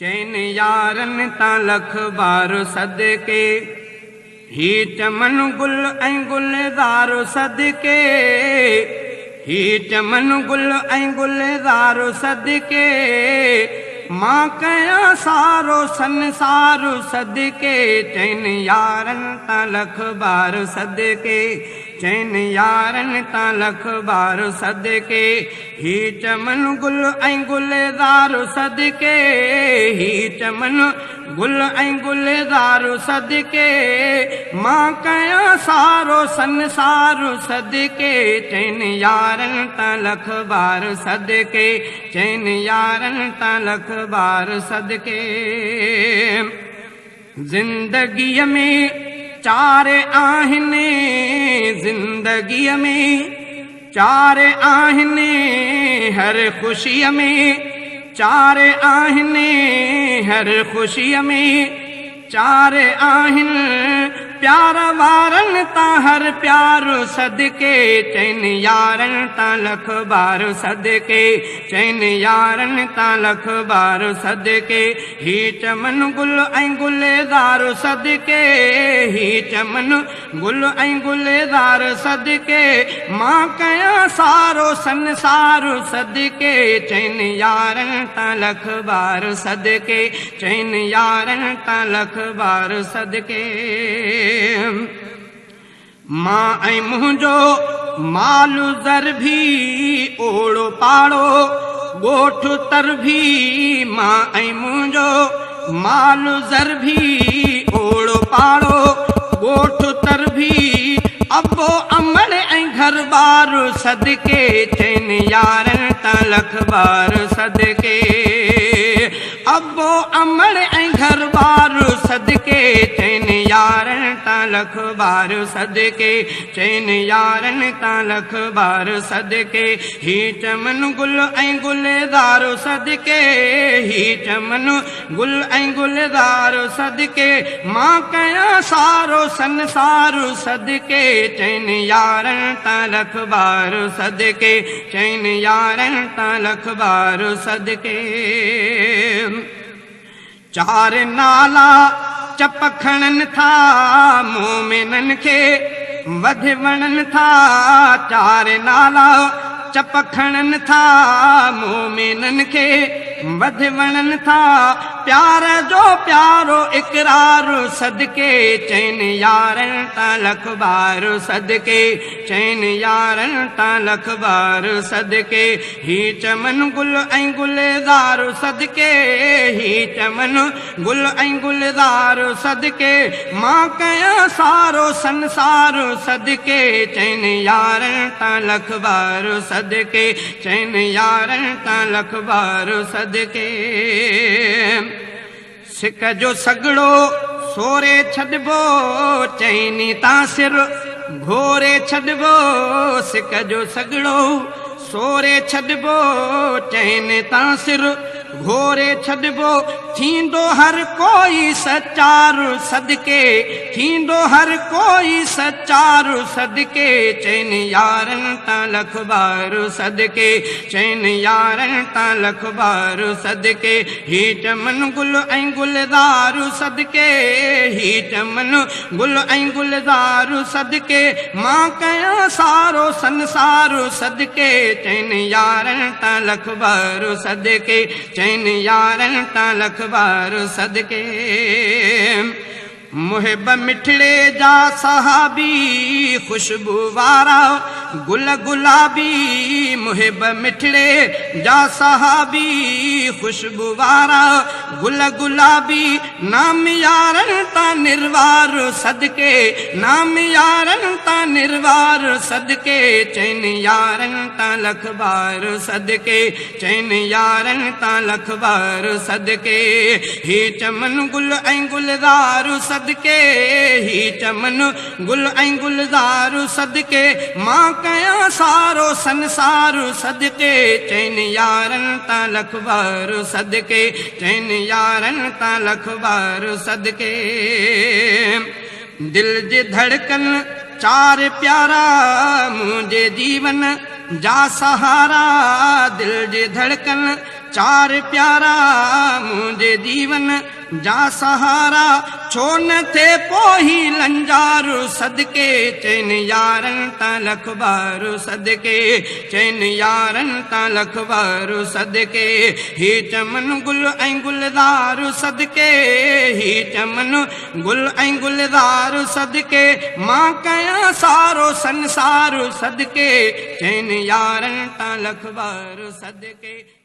चैन यारन ता लख बार सदके ही चमन गुल ऐं गुलज़ार सदके ही चमन गुल ऐं गुलज़ार सदके मां कया सारो संसार सदके चैन यारन ता लख बार सदके चैन यारन ता लख बार सदके ही चमन गुल ऐं गुलज़ार सदके ही चमन गुल ऐं गुलज़ार सदके मां कया सारो संसार सदके चैन यारन ता लख बार सदके चैन यारन ता लख बार सदके जिंदगीअ में चार आहिनि जिंदगीअ में चार आहिनि हर ख़ुशीअ में चार आहिनि हर ख़ुशीअ में चार आहिनि प्यार वारन ता हर प्यार सदके चैन यारन ता लख बार सदके चैन यारन ता लख बार सदके ही चमन गुल ऐं गुलज़ार सदके ही चमन गुल ऐं गुलज़ार सदके मां कया सारो संसार सदके चैन यारन ता लख बार सदके चैन यारन ता लख बार सदके मां ऐं मुंहिंजो मालु ज़र भी ओड़ो पाड़ो ॻोठ तर भी मां ऐं मुंहिंजो मालु ज़र भी ओड़ो पाड़ो ॻोठ तर भी अबो अमड़ ऐं घर बार सदके चैन यारन ता लख बार सदके अबो अमड़ ऐं घर बार सदके चैन यारन ता लख बार सदके चैन यारन ता लख बार सदके ही चमन गुल ऐं गुलज़ार सदके ही चमन गुल ऐं गुलज़ार सदके मां कया सारो संसार सदके चैन यारन ता लख बार सदके चैन यारन ता लख बार सदके चार नाला चप खणन था मोमिनन खे वध वणन था चार नाला चप खणन था मोमिनन खे वध वणन था प्यार जो प्यारो इकरार सदके चैन यारन ता लख बार सदके चैन यारन ता लख बार सदके ही चमन गुल ऐं गुलज़ार सदके ही चमन गुल ऐं गुलज़ार सदके मां कया सारो संसार सदके चैन यारन ता लख बार सदके चैन यारन ता लख बार सदके सिक जो सगड़ो सोरे छॾिबो चैनी ता सिर घोरे छॾिबो सिक जो सगड़ो सोरे छॾिबो चैन ता सिर घोरे छॾिबो थींदो हर कोई सचार सदके थींदो हर कोई सचार सदके चैन यारन ता लख बार सदके चैन यारन ता लख बार सदके ही चमन गुल ऐं गुलज़ार सदके ही चमन गुल ऐं गुलज़ार सदके मां कया सारो संसार सदके चैन यारन ता लख बार सदके चैन यारन ता लख बार सदके मुहिब मिठड़े जा सहाबी खुशबू वारा गुल गुलाबी मुहिब मिठड़े जा सहाबी खुशबू वारा गुल गुलाबी नाम यारन ता निर्वार सदके नाम यारन ता निर्वार सदके चैन यारन ता लख बार सदके चैन यारन ता लख बार सदके ही चमन गुल ऐं गुलज़ार सदके ही चमन गुल ऐं गुलज़ार सदके मां कया सारो संसार सदके चैन यारन ता लख बार सदके चैन यारन ता लख बार सदके दिल जी धड़कन चार प्यारा मुझे जीवन जा सहारा दिल जी धड़कन चार प्यारा मुझे जीवन जा सहारा छो न थे पोही लंजारू सदके चैन यारन ता लखबारू सदके चैन यारन ता लखबारू सदके ही चमन गुल ऐं गुलदारू सदके ही चमन गुल ऐं गुलदारू सदके मां कया सारो संसारू सदके चैन यारन ता लखबारू सदके।